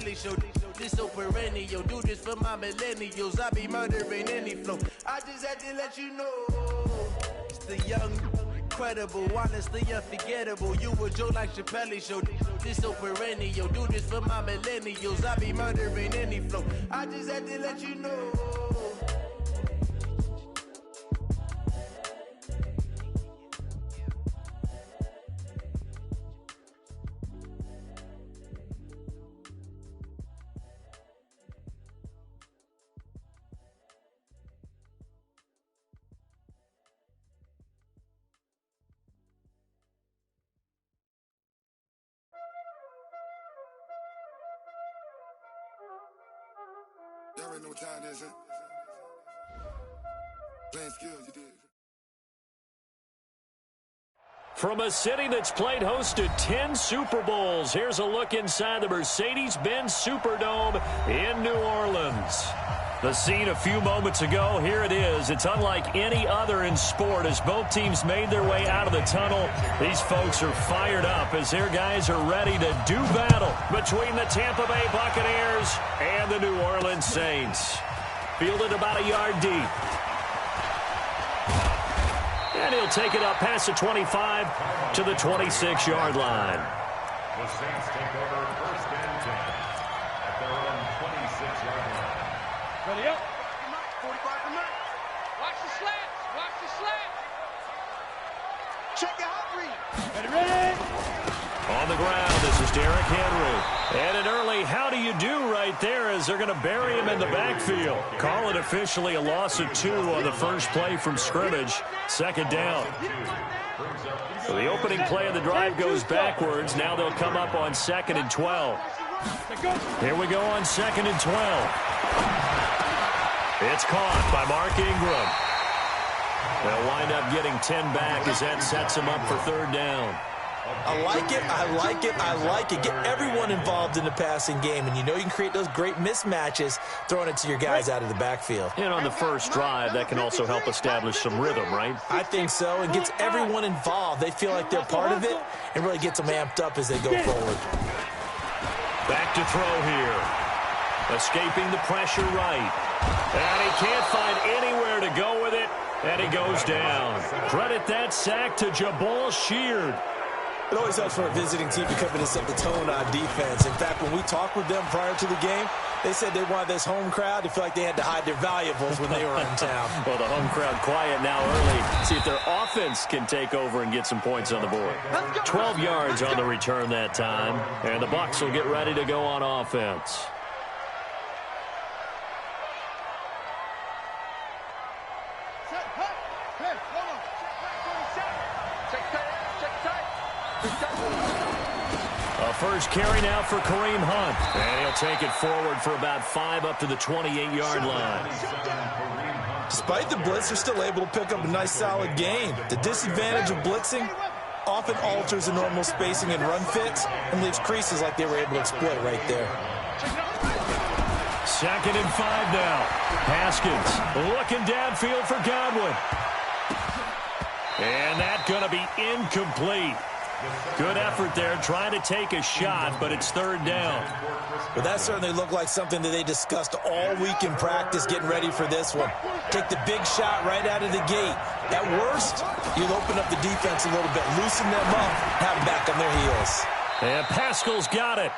Chappelle show. This so perennial, do this for my millennials. I be murdering any flow. I just had to let you know. It's the young, incredible, honestly unforgettable. You a Joe like Chappelle show. This so perennial, do this for my millennials. I be murdering any flow. I just had to let you know. Y'all already know what time it is, huh? Playing skills, you did. From a city that's played host to 10 Super Bowls, here's a look inside the Mercedes-Benz Superdome in New Orleans. The scene a few moments ago, here it is. It's unlike any other in sport as both teams made their way out of the tunnel. These folks are fired up as their guys are ready to do battle between the Tampa Bay Buccaneers and the New Orleans Saints. Fielded about a yard deep. And he'll take it up past the 25 to the 26-yard line. The Saints take over first and 10 at their own 26-yard line. Ready up. 45 to Matt. Watch the slats. Watch the slats. Check your hot read. Ready. On the ground, this is Derrick Henry. And an early how do you do right there as they're going to bury him in the backfield. Call it officially a loss of 2 on the first play from scrimmage. Second down. So the opening play of the drive goes backwards. Now they'll come up on 2nd and 12. Here we go on 2nd and 12. It's caught by Mark Ingram. They'll wind up getting 10 back as that sets them up for third down. I like it, I like it, I like it. Get everyone involved in the passing game, and you know you can create those great mismatches throwing it to your guys out of the backfield. And on the first drive, that can also help establish some rhythm, right? I think so. It gets everyone involved. They feel like they're part of it and really gets them amped up as they go forward. Back to throw here. Escaping the pressure right. And he can't find anywhere to go with it, and he goes down. Credit that sack to Jabal Sheard. It always helps for a visiting team to come in and set the tone on defense. In fact, when we talked with them prior to the game, they said they wanted this home crowd to feel like they had to hide their valuables when they were in town. Well, the home crowd quiet now early. See if their offense can take over and get some points on the board. 12 yards on the return that time, and the Bucs will get ready to go on offense. A first carry now for Kareem Hunt. And he'll take it forward for about 5 up to the 28-yard line. Despite the blitz, they're still able to pick up a nice, solid gain. The disadvantage of blitzing often alters the normal spacing and run fits and leaves creases like they were able to exploit right there. 2nd and 5 now. Haskins looking downfield for Godwin. And that's going to be incomplete. Good effort there, trying to take a shot, but it's third down. Well, that certainly looked like something that they discussed all week in practice, getting ready for this one. Take the big shot right out of the gate. At worst, you'll open up the defense a little bit, loosen them up, have them back on their heels. And Pascal's got it.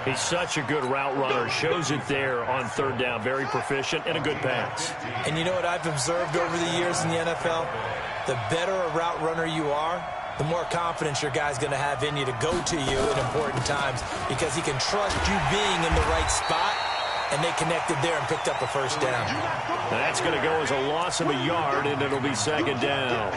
He's such a good route runner. Shows it there on third down. Very proficient and a good pass. And you know what I've observed over the years in the NFL? The better a route runner you are, the more confidence your guy's going to have in you to go to you at important times because he can trust you being in the right spot, and they connected there and picked up a first down. That's going to go as a loss of a yard, and it'll be second down.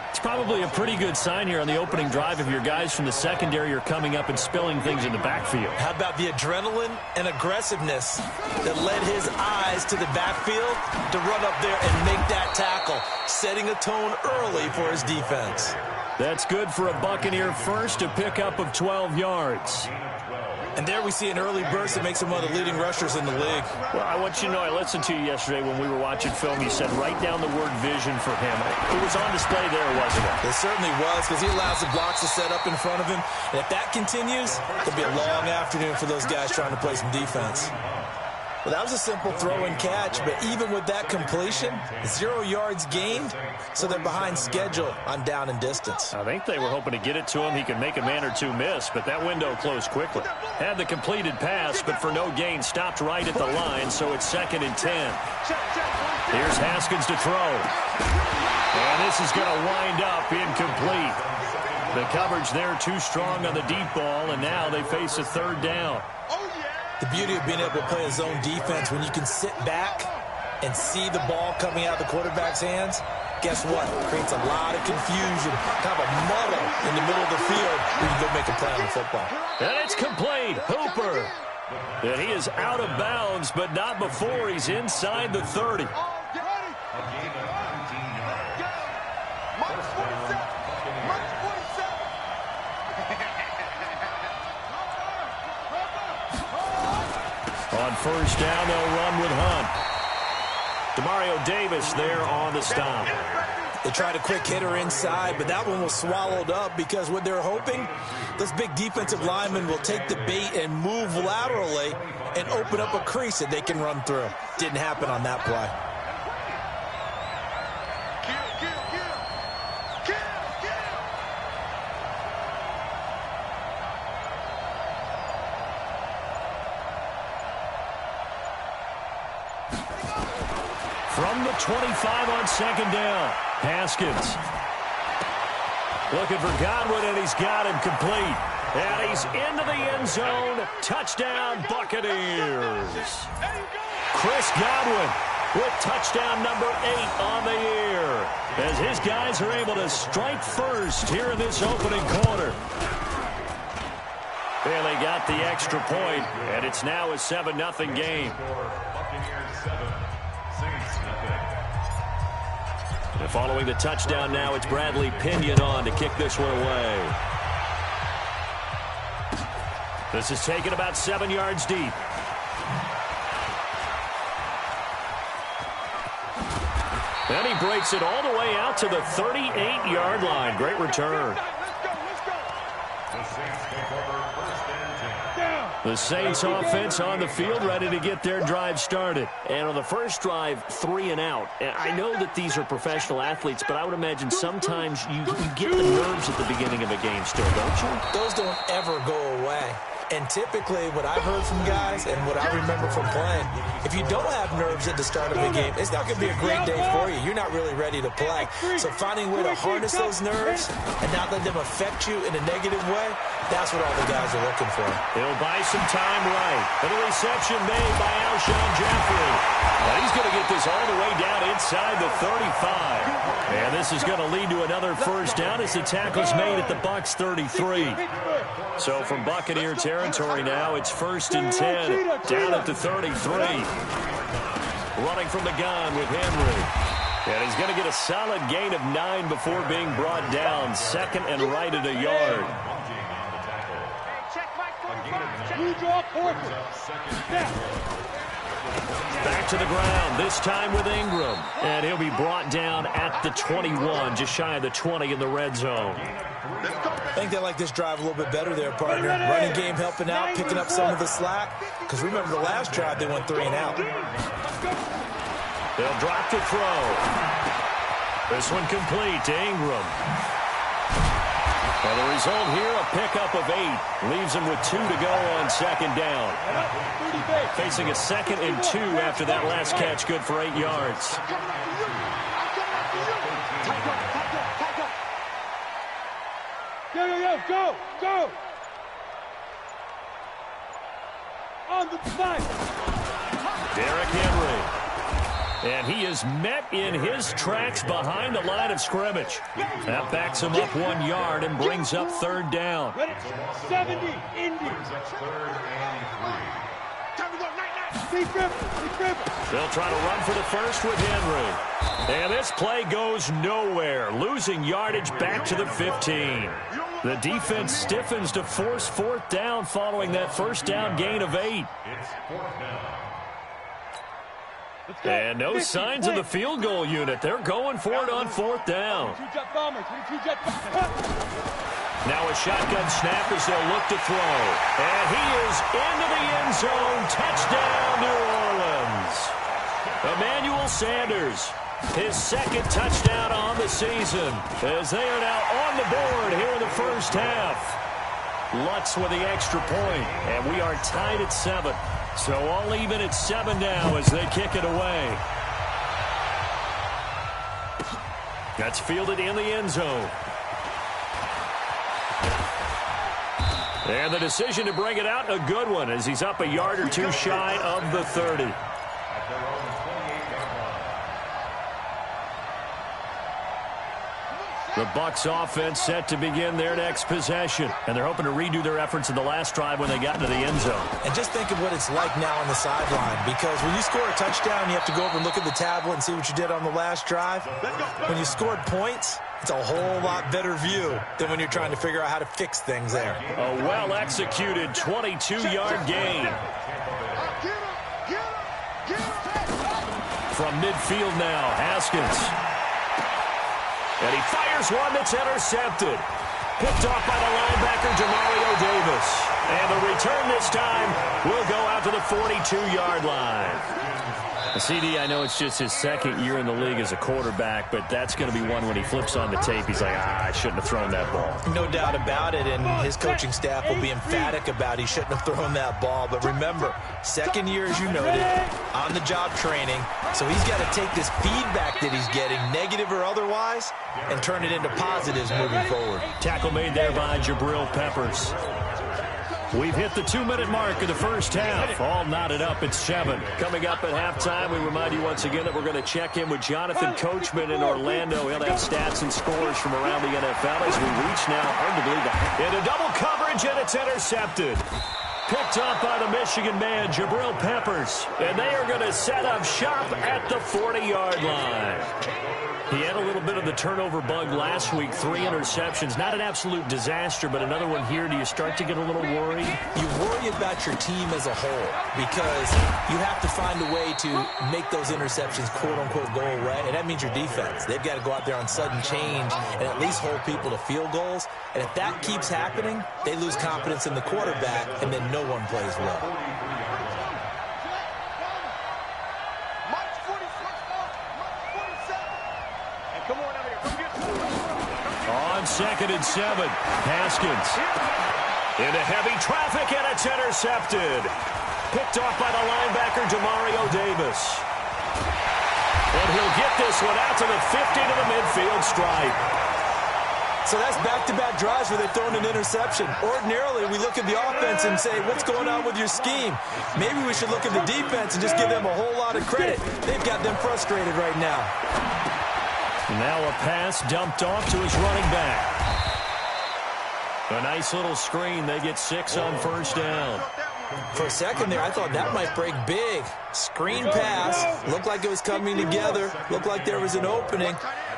It's probably a pretty good sign here on the opening drive if your guys from the secondary are coming up and spilling things in the backfield. How about the adrenaline and aggressiveness that led his eyes to the backfield to run up there and make that tackle, setting a tone early for his defense. That's good for a Buccaneer first, a pickup of 12 yards. And there we see an early burst that makes him one of the leading rushers in the league. Well, I want you to know, I listened to you yesterday when we were watching film. You said write down the word vision for him. It was on display there, wasn't it? It certainly was, because he allows the blocks to set up in front of him. And if that continues, it'll be a long afternoon for those guys trying to play some defense. Well, that was a simple throw and catch, but even with that completion, 0 yards gained, so they're behind schedule on down and distance. I think they were hoping to get it to him. He could make a man or two miss, but that window closed quickly. Had the completed pass, but for no gain, stopped right at the line, so it's 2nd and 10. Here's Haskins to throw. And this is going to wind up incomplete. The coverage there too strong on the deep ball, and now they face a 3rd down. The beauty of being able to play a zone defense, when you can sit back and see the ball coming out of the quarterback's hands, guess what? It creates a lot of confusion, kind of a muddle in the middle of the field where you go make a play on the football. And it's complete. Hooper. And he is out of bounds, but not before he's inside the 30. On 1st down, they'll run with Hunt. Demario Davis there on the stop. They tried a quick hitter inside, but that one was swallowed up because what they're hoping, those big defensive linemen will take the bait and move laterally and open up a crease that they can run through. Didn't happen on that play. From the 25 on 2nd down, Haskins. Looking for Godwin, and he's got him complete. And he's into the end zone. Touchdown, Buccaneers. Chris Godwin with touchdown number 8 on the year, as his guys are able to strike first here in this opening quarter. And they got the extra point, and it's now a 7-0 game. And following the touchdown now, it's Bradley Pinion on to kick this one away. This is taken about 7 yards deep. And he breaks it all the way out to the 38-yard line. Great return. The Saints offense on the field, ready to get their drive started. And on the first drive, 3 and out. And I know that these are professional athletes, but I would imagine sometimes you get the nerves at the beginning of a game still, don't you? Those don't ever go away. And typically, what I've heard from guys and what I remember from playing, if you don't have nerves at the start of a game, it's not going to be a great day for you. You're not really ready to play. So finding a way to harness those nerves and not let them affect you in a negative way, that's what all the guys are looking for. He'll buy some time right. And the reception made by Alshon Jeffrey. And he's going to get this all the way down inside the 35. And this is going to lead to another first down as the tackle's made at the Bucs 33. So from Buccaneer territory now, it's 1st and 10 down at the 33. Running from the gun with Henry. And he's going to get a solid gain of 9 before being brought down. 2nd and right at a yard. Back to the ground, this time with Ingram. And he'll be brought down at the 21, just shy of the 20 in the red zone. I think they like this drive a little bit better there, partner. Running game helping out, picking up some of the slack. Because remember the last drive, they went 3 and out. They'll drop to throw. This one complete to Ingram. And the result here, a pickup of 8. Leaves him with 2 to go on 2nd down. Facing a 2nd and 2 after that last catch, good for 8 yards. Go! On the side. Derrick Henry. And he is met in his tracks behind the line of scrimmage. That backs him up 1 yard and brings up 3rd down. 70, Indy. Time to go, night. They'll try to run for the first with Henry. And this play goes nowhere, losing yardage back to the 15. The defense stiffens to force fourth down following that first down gain of 8. And no signs of the field goal unit. They're going for it on fourth down. Now a shotgun snap as they'll look to throw. And he is into the end zone. Touchdown, New Orleans. Emmanuel Sanders, his second touchdown on the season, as they are now on the board here in the first half. Lutz with the extra point, and we are tied at 7. So all even at 7 now as they kick it away. That's fielded in the end zone. And the decision to bring it out, a good one, as he's up a yard or two shy of the 30. The Bucs offense set to begin their next possession. And they're hoping to redo their efforts in the last drive when they got into the end zone. And just think of what it's like now on the sideline. Because when you score a touchdown, you have to go over and look at the tablet and see what you did on the last drive. When you scored points, it's a whole lot better view than when you're trying to figure out how to fix things there. A well-executed 22-yard gain. From midfield now, Haskins. And he fires one that's intercepted. Picked off by the linebacker, Demario Davis. And the return this time will go out to the 42-yard line. CD, I know it's just his second year in the league as a quarterback, but that's going to be one when he flips on the tape. He's like, I shouldn't have thrown that ball. No doubt about it, and his coaching staff will be emphatic about he shouldn't have thrown that ball. But remember, second year, as you noted, on-the-job training, so he's got to take this feedback that he's getting, negative or otherwise, and turn it into positives moving forward. Tackle made there by Jabril Peppers. We've hit the 2-minute mark of the first half. All knotted up at 7. Coming up at halftime, we remind you once again that we're going to check in with Jonathan Coachman in Orlando. He'll have stats and scores from around the NFL as we reach now, hard to believe, into double coverage, and it's intercepted. Picked up by the Michigan man, Jabril Peppers. And they are going to set up shop at the 40-yard line. He had a little bit of the turnover bug last week, 3 interceptions. Not an absolute disaster, but another one here. Do you start to get a little worried? You worry about your team as a whole because you have to find a way to make those interceptions, quote-unquote, go away, and that means your defense. They've got to go out there on sudden change and at least hold people to field goals. And if that keeps happening, they lose confidence in the quarterback, and then no one plays well. On 2nd and 7, Haskins into heavy traffic, and it's intercepted. Picked off by the linebacker, Demario Davis. And he'll get this one out to the 50 to the midfield stripe. So that's back-to-back drives where they've thrown an interception. Ordinarily, we look at the offense and say, what's going on with your scheme? Maybe we should look at the defense and just give them a whole lot of credit. They've got them frustrated right now. Now a pass dumped off to his running back. A nice little screen. They get 6 on first down. For a second there, I thought that might break big. Screen pass. Looked like it was coming together. Looked like there was an opening.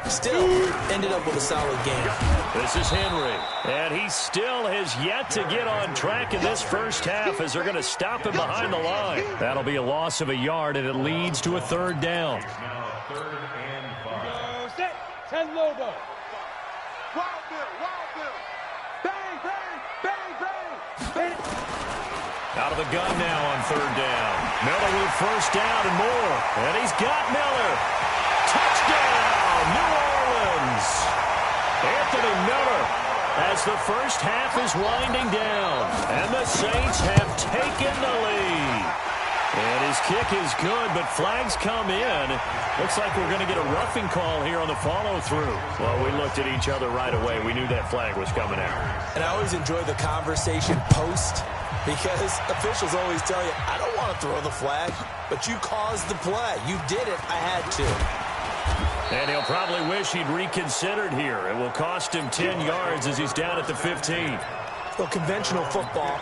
Still ended up with a solid game. This is Henry. And he still has yet to get on track in this first half as they're going to stop him behind the line. That'll be a loss of a yard, and it leads to a 3rd down. Ten Lobo. Wild Bill, Wild Bill. Bang, bang, bang, bang. Out of the gun now on 3rd down. Miller with first down and more. And he's got Miller. Touchdown, New Orleans. Anthony Miller as the first half is winding down. And the Saints have taken the lead. And his kick is good, but flags come in. Looks like we're going to get a roughing call here on the follow-through. Well, we looked at each other right away. We knew that flag was coming out. And I always enjoy the conversation post because officials always tell you, I don't want to throw the flag, but you caused the play. You did it. I had to. And he'll probably wish he'd reconsidered here. It will cost him 10 yards as he's down at the 15. Well, conventional football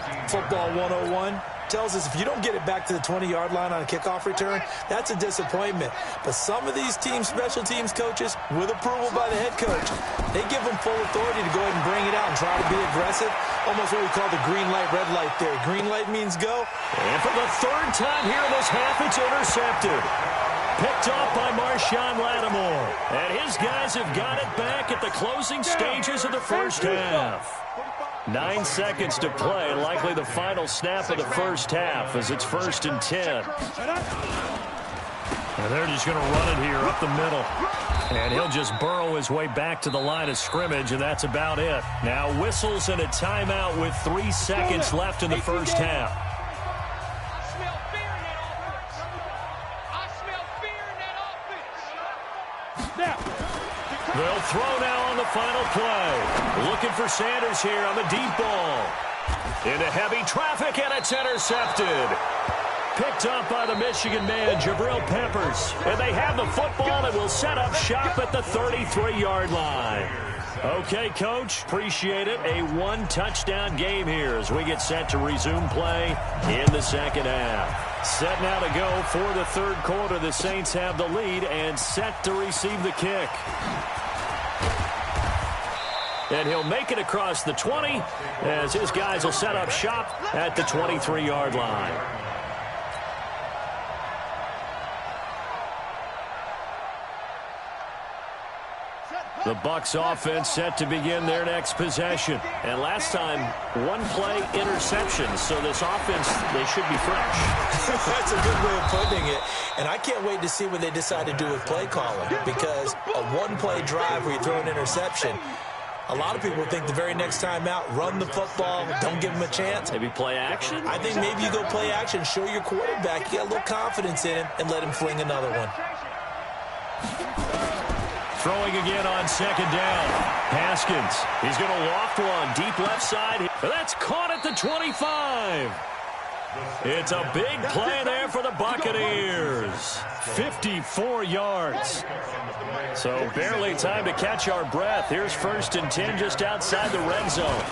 101, tells us if you don't get it back to the 20-yard line on a kickoff return, that's a disappointment. But some of these special teams coaches, with approval by the head coach, they give them full authority to go ahead and bring it out and try to be aggressive. Almost what we call the green light, red light theory. Green light means go. And for the third time here in this half, it's intercepted. Picked off by Marshawn Lattimore. And his guys have got it back at the closing stages of the first half. 9 seconds to play, likely the final snap of the first half as it's 1st and 10. And they're just going to run it here up the middle. And he'll just burrow his way back to the line of scrimmage, and that's about it. Now whistles and a timeout with 3 seconds left in the first half. I smell fear in that offense. I smell fear in that offense. They'll throw now on the final play. Looking for Sanders here on the deep ball. Into heavy traffic, and it's intercepted. Picked up by the Michigan man, Jabril Peppers. And they have the football and will set up shop at the 33-yard line. Okay, Coach, appreciate it. A one-touchdown game here as we get set to resume play in the second half. Set now to go for the third quarter. The Saints have the lead and set to receive the kick. And he'll make it across the 20 as his guys will set up shop at the 23-yard line. The Bucs offense set to begin their next possession. And last time, one-play interception. So this offense, they should be fresh. That's a good way of putting it. And I can't wait to see what they decide to do with play calling. Because a one-play drive where you throw an interception, a lot of people think the very next time out, run the football, don't give them a chance. Maybe play action? I think maybe you go play action, show your quarterback, you got a little confidence in him, and let him fling another one. Throwing again on second down. Haskins. He's going to loft one deep left side. That's caught at the 25. It's a big play there for the Buccaneers. 54 yards. So barely time to catch our breath. Here's 1st and 10 just outside the red zone.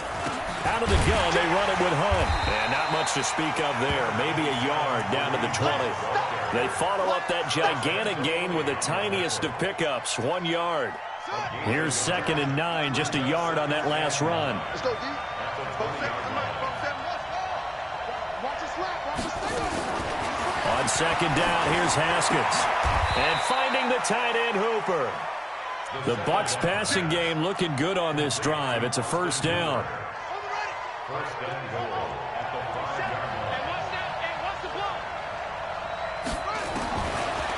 Out of the gun, they run it with Hunt. And not much to speak of there. Maybe a yard down to the 20. They follow up that gigantic gain with the tiniest of pickups, 1 yard. Here's 2nd and 9, just a yard on that last run. Let's go, D. On second down, here's Haskins. And finding the tight end, Hooper. The Bucs passing game looking good on this drive. It's a 1st down. First and goal at the 5-yard line.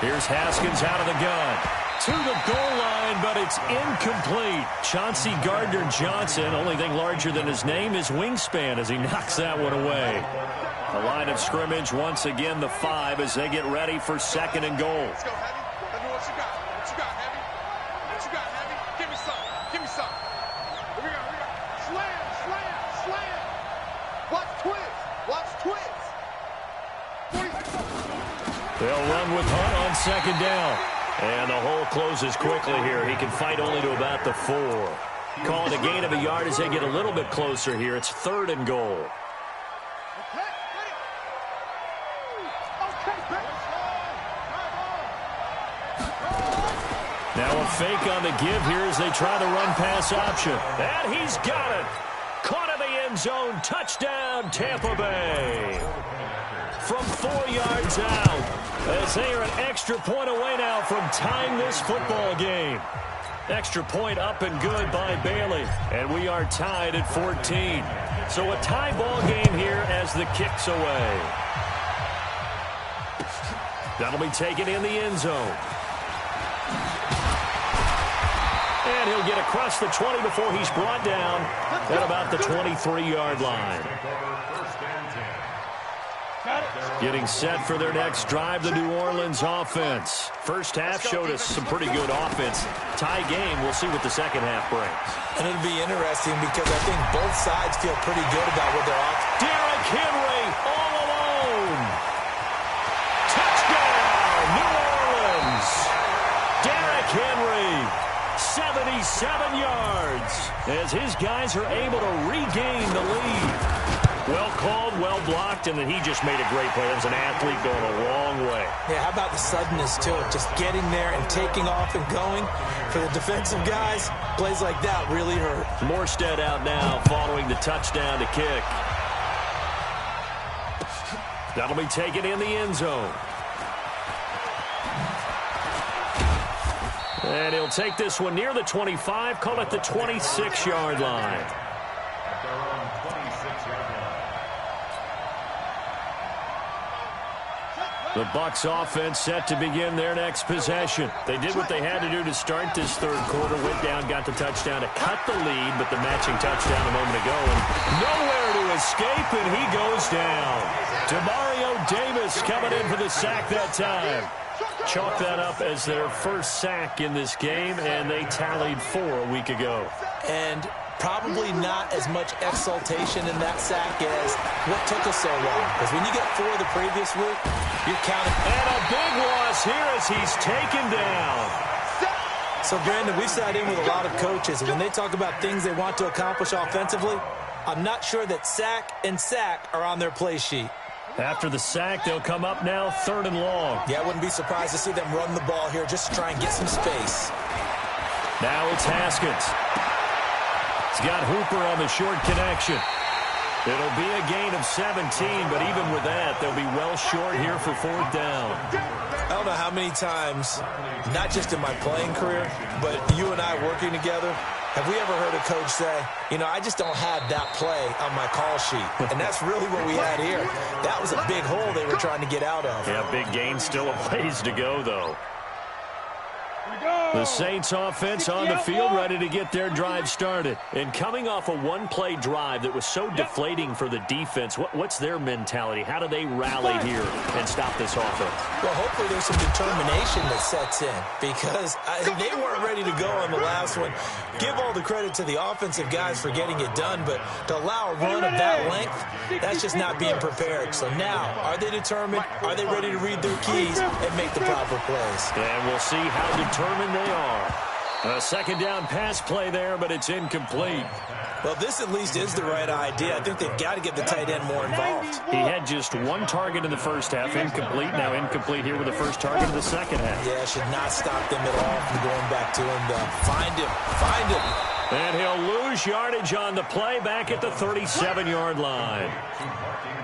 Here's Haskins out of the gun. To the goal line, but it's incomplete. Chauncey Gardner-Johnson, only thing larger than his name is wingspan as he knocks that one away. The line of scrimmage, once again, the 5 as they get ready for 2nd and goal. Let's go, Heavy. Let me what you got. What you got, Heavy? What you got, Heavy? Give me some. Give me some. Here we go. Slam, slam, slam. Watch twist. Watch twist. They'll run with Hunt on second down. And the hole closes quickly here. He can fight only to about the 4. Call it a gain of a yard as they get a little bit closer here. It's 3rd and goal. Now a fake on the give here as they try the run-pass option. And he's got it. Caught in the end zone. Touchdown, Tampa Bay. From 4 yards out, as they are an extra point away now from tying this football game. Extra point up and good by Bailey. And we are tied at 14. So a tie ball game here as the kick's away. That'll be taken in the end zone. And he'll get across the 20 before he's brought down at about the 23-yard line. Getting set for their next drive, the New Orleans offense. First half showed us some pretty good offense. Tie game, we'll see what the second half brings. And it'll be interesting because I think both sides feel pretty good about what they're off. Derrick Henry all alone. Touchdown, New Orleans. Derrick Henry, 77 yards, as his guys are able to regain the lead. Well called, well blocked, and then he just made a great play. That was an athlete going a long way. Yeah, how about the suddenness, too? Just getting there and taking off and going. For the defensive guys, plays like that really hurt. Morstead out now following the touchdown to kick. That'll be taken in the end zone. And he'll take this one near the 25, call it the 26-yard line. The Bucs offense set to begin their next possession. They did what they had to do to start this third quarter, went down, got the touchdown to cut the lead, but the matching touchdown a moment ago, and nowhere to escape, and he goes down. Demario Davis coming in for the sack that time. Chalk that up as their first sack in this game, and they tallied 4 a week ago. And probably not as much exultation in that sack as what took us so long. Because when you get 4 the previous week, you're counting. And a big loss here as he's taken down. So, Brandon, we've sat in with a lot of coaches, and when they talk about things they want to accomplish offensively, I'm not sure that sack and sack are on their play sheet. After the sack, they'll come up now 3rd and long. Yeah, I wouldn't be surprised to see them run the ball here just to try and get some space. Now it's Haskins. He's got Hooper on the short connection. It'll be a gain of 17, but even with that, they'll be well short here for 4th down. I don't know how many times, not just in my playing career, but you and I working together, have we ever heard a coach say, you know, I just don't have that play on my call sheet? And that's really what we had here. That was a big hole they were trying to get out of. Yeah, big gain, still a ways to go, though. The Saints offense on the field, ready to get their drive started. And coming off a one-play drive that was so deflating for the defense, what's their mentality? How do they rally here and stop this offense? Well, hopefully there's some determination that sets in, because they weren't ready to go on the last one. Give all the credit to the offensive guys for getting it done, but to allow a run of that length, that's just not being prepared. So now, are they determined? Are they ready to read their keys and make the proper plays? And we'll see how determined they are. A second down pass play there, but it's incomplete. Well, this at least is the right idea. I think they've got to get the tight end more involved. He had just 1 target in the first half, incomplete. Now incomplete here with the first target of the second half. Yeah, should not stop them at all from going back to him, though. Find him. And he'll lose yardage on the play back at the 37-yard line.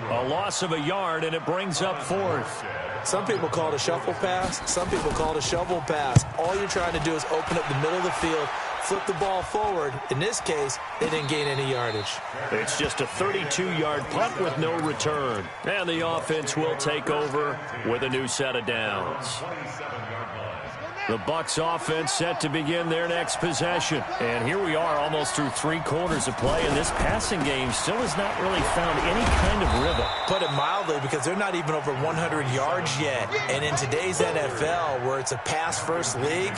A loss of a yard, and it brings up 4th. Some people call it a shuffle pass. Some people call it a shovel pass. All you're trying to do is open up the middle of the field, flip the ball forward. In this case, they didn't gain any yardage. It's just a 32-yard punt with no return. And the offense will take over with a new set of downs. The Bucs offense set to begin their next possession. And here we are almost through 3 quarters of play, and this passing game still has not really found any kind of rhythm. Put it mildly, because they're not even over 100 yards yet. And in today's NFL, where it's a pass-first league,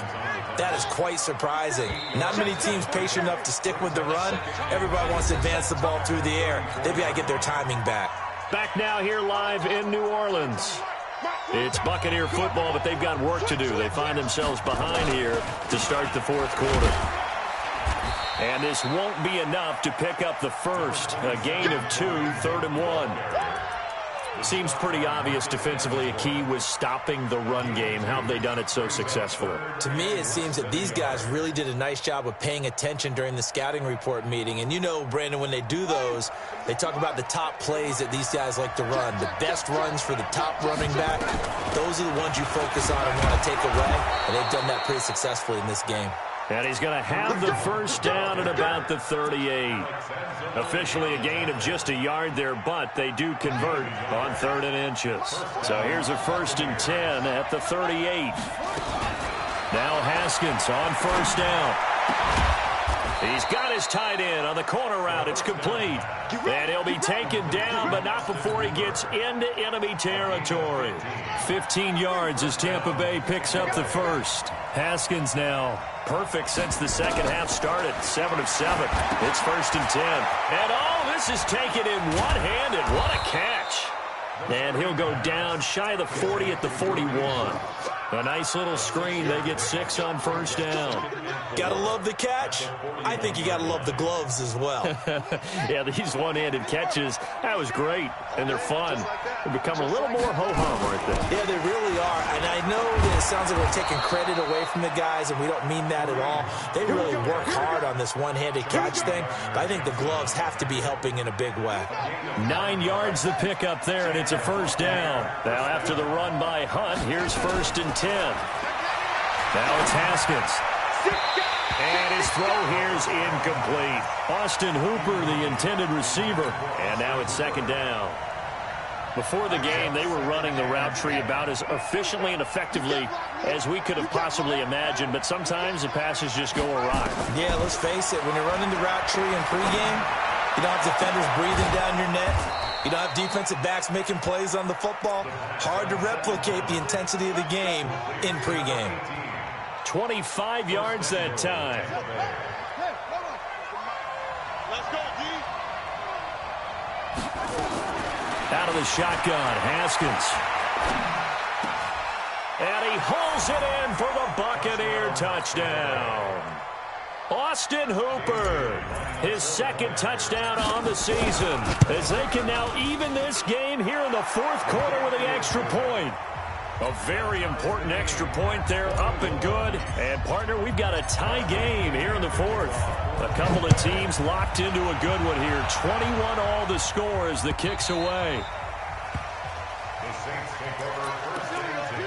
that is quite surprising. Not many teams patient enough to stick with the run. Everybody wants to advance the ball through the air. They've got to get their timing back. Back now here live in New Orleans. It's Buccaneer football, but they've got work to do. They find themselves behind here to start the 4th quarter. And this won't be enough to pick up the first. A gain of 2, 3rd and 1. Seems pretty obvious defensively a key was stopping the run game. How have they done it so successfully? To me, it seems that these guys really did a nice job of paying attention during the scouting report meeting. And you know, Brandon, when they do those, they talk about the top plays that these guys like to run. The best runs for the top running back, those are the ones you focus on and want to take away. And they've done that pretty successfully in this game. And he's going to have the first down at about the 38. Officially a gain of just a yard there, but they do convert on 3rd and inches. So here's a 1st and 10 at the 38. Now Haskins on 1st down. He's got his tight end on the corner route. It's complete. And he'll be taken down, but not before he gets into enemy territory. 15 yards as Tampa Bay picks up the first. Haskins now perfect since the second half started. 7 of 7. It's 1st and 10. And this is taken in one-handed. What a catch. And he'll go down shy of the 40 at the 41. A nice little screen. They get 6 on first down. Gotta love the catch. I think you gotta love the gloves as well. Yeah, these one-handed catches, that was great, and they're fun. They become a little more ho-hum, aren't they? Yeah, they really are. And I know that it sounds like we're taking credit away from the guys, and we don't mean that at all. They really work hard on this one-handed catch thing, but I think the gloves have to be helping in a big way. 9 yards the pickup there, and it's a first down. Now after the run by Hunt, here's 1st and 10. Now it's Haskins. And his throw here's incomplete. Austin Hooper, the intended receiver. And now it's 2nd down. Before the game, they were running the route tree about as efficiently and effectively as we could have possibly imagined, but sometimes the passes just go awry. Yeah, let's face it, when you're running the route tree in pregame, you don't have defenders breathing down your neck. You don't have defensive backs making plays on the football. Hard to replicate the intensity of the game in pregame. 25 yards that time. Let's go, D. Out of the shotgun, Haskins. And he hauls it in for the Buccaneer touchdown. Austin Hooper, his 2nd touchdown on the season, as they can now even this game here in the 4th quarter with the extra point. A very important extra point there, up and good. And, partner, we've got a tie game here in the 4th. A couple of teams locked into a good one here. 21 all the score as the kick's away. The Saints take over 1st and 10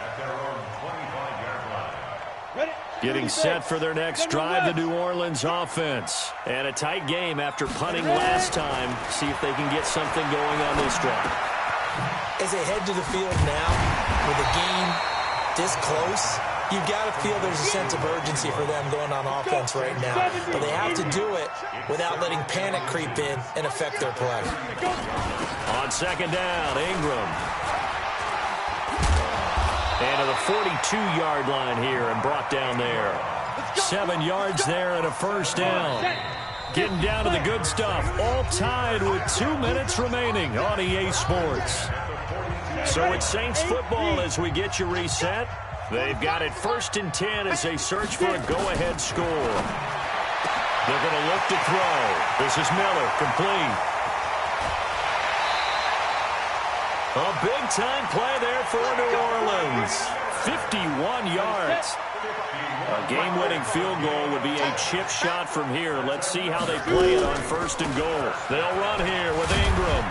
at their own 25-yard line. Getting set for their next drive, the New Orleans offense. And a tight game after punting last time. See if they can get something going on this drive. As they head to the field now, with the game this close, you've got to feel there's a sense of urgency for them going on offense right now. But they have to do it without letting panic creep in and affect their play. On 2nd down, Ingram. And to the 42-yard line here and brought down there. 7 yards there and a first down. Getting down to the good stuff. All tied with 2 minutes remaining on EA Sports. So it's Saints football as we get you reset. They've got it 1st and 10 as they search for a go-ahead score. They're going to look to throw. This is Miller, complete. A big-time play there for New Orleans. 51 yards. A game-winning field goal would be a chip shot from here. Let's see how they play it on 1st and goal. They'll run here with Ingram.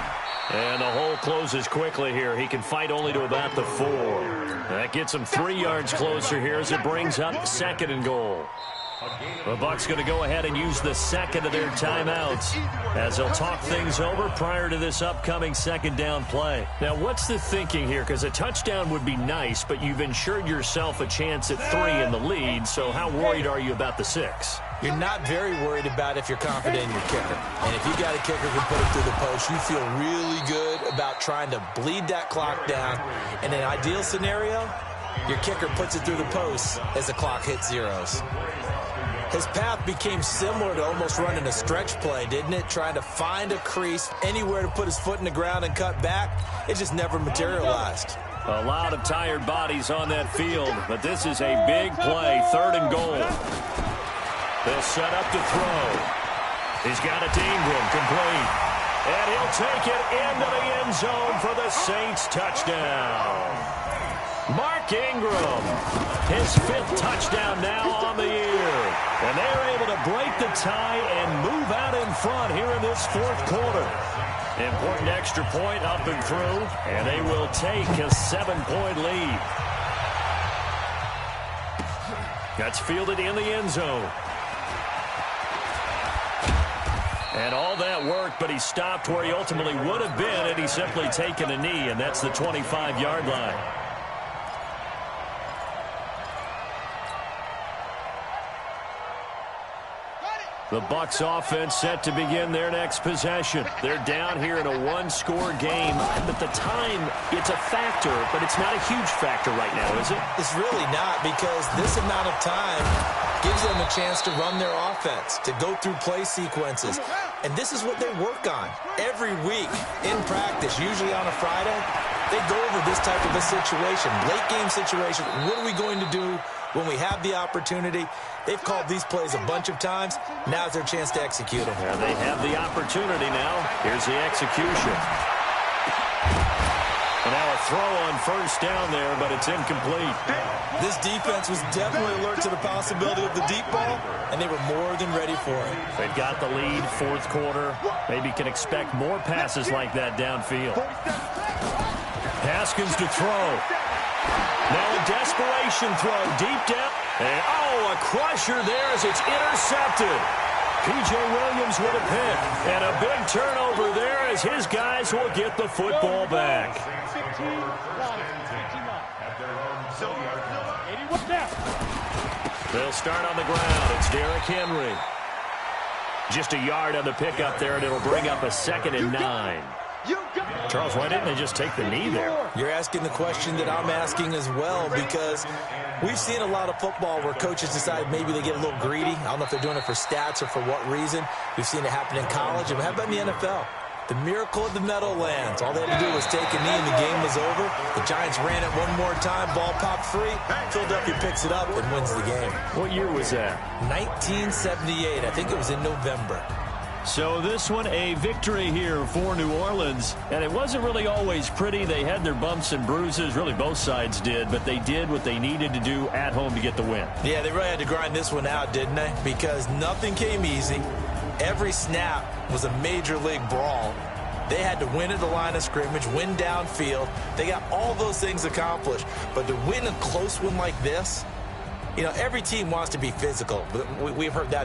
And the hole closes quickly here. He can fight only to about the 4. That gets him 3 yards closer here as it brings up 2nd and goal. The Bucs going to go ahead and use the 2nd of their timeouts as they'll talk things over prior to this upcoming 2nd down play. Now, what's the thinking here? Because a touchdown would be nice, but you've ensured yourself a chance at 3 in the lead, so how worried are you about the 6? You're not very worried about if you're confident in your kicker. And if you got a kicker who can put it through the post, you feel really good about trying to bleed that clock down. In an ideal scenario, your kicker puts it through the post as the clock hits zeros. His path became similar to almost running a stretch play, didn't it? Trying to find a crease, anywhere to put his foot in the ground and cut back. It just never materialized. A lot of tired bodies on that field, but this is a big play, 3rd and goal. They'll set up to throw. He's got it to Ingram, complete. And he'll take it into the end zone for the Saints touchdown. Mark Ingram, his 5th touchdown now on the year. And they're able to break the tie and move out in front here in this 4th quarter. Important extra point up and through, and they will take a 7-point lead. That's fielded in the end zone. And all that worked, but he stopped where he ultimately would have been had he simply taken a knee, and that's the 25-yard line. The Bucs offense set to begin their next possession. They're down here in a 1-score game, but the time, it's a factor, but it's not a huge factor right now, is it? It's really not, because this amount of time gives them a chance to run their offense, to go through play sequences. And this is what they work on every week in practice, usually on a Friday. They go over this type of a situation, late game situation. What are we going to do when we have the opportunity? They've called these plays a bunch of times. Now's their chance to execute them. Yeah, they have the opportunity now. Here's the execution. And now a throw on first down there, but it's incomplete. This defense was definitely alert to the possibility of the deep ball, and they were more than ready for it. They've got the lead, fourth quarter. Maybe can expect more passes like that downfield. Haskins to throw. Now a desperation throw deep down. And, oh, a crusher there as it's intercepted. P.J. Williams with a pick. And a big turnover there as his guys will get the football back. They'll start on the ground. It's Derrick Henry. Just a yard on the pickup there, and it'll bring up a 2nd and 9. Charles, why didn't they just take the knee there? You're asking the question that I'm asking as well, because we've seen a lot of football where coaches decide maybe they get a little greedy. I don't know if they're doing it for stats or for what reason. We've seen it happen in college. And how about in the NFL? The miracle of the Meadowlands. All they had to do was take a knee and the game was over. The Giants ran it one more time. Ball popped free. Philadelphia picks it up and wins the game. What year was that? 1978. I think it was in November. So this one, a victory here for New Orleans. And it wasn't really always pretty. They had their bumps and bruises. Really, both sides did. But they did what they needed to do at home to get the win. Yeah, they really had to grind this one out, didn't they? Because nothing came easy. Every snap was a major league brawl. They had to win at the line of scrimmage, win downfield. They got all those things accomplished. But to win a close one like this, you know, every team wants to be physical. We've heard that